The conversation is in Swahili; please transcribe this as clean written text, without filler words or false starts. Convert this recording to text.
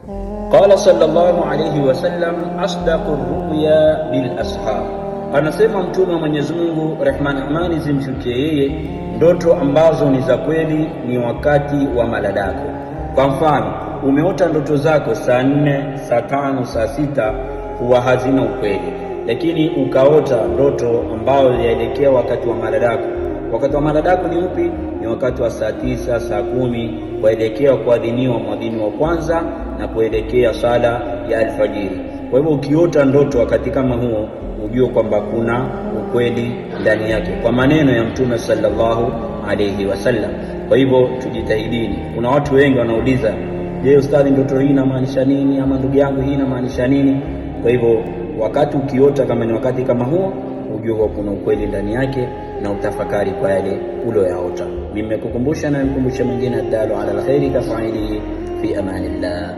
Qala sallallahu alayhi wasallam, asdaqur ru'ya bil ashar. Anasema Mtume wa Mwenyezi Mungu, rehma na amani zimshukie yeye, ndoto ambazo ni za kweli ni wakati wa maladako. Kwa mfano, umeota ndoto zako saa 4, saa 5, saa 6 huwa hazina ukweli, lakini ukaota ndoto ambayo yaelekea wakati wa maladako. Wakati wa maladako ni upi? Ni wakati wa saa 9, saa 10 kuelekea kuadhiniwa mwadhini wa kwanza na kuelekea sala ya alfajiri. Kwa hivyo ukiota ndoto wakati kama huo, ujue kwamba kuna ukweli ndani yake, kwa maneno ya Mtume sallallahu alayhi wasallam. Kwa hivyo tujitahidini. Kuna watu wengi wanauliza, je, ustadhi, ndoto hii inamaanisha nini? Ama ndugu yangu, hii inamaanisha nini? Kwa hivyo wakati ukiota kama ni wakati kama huo, ujue kuna ukweli ndani yake na utafakari kwa yale uloyaota. Mimi nimekukumbusha na nikumbusha mwingine, adalu ala alkhairi kafaili. fi amanillah.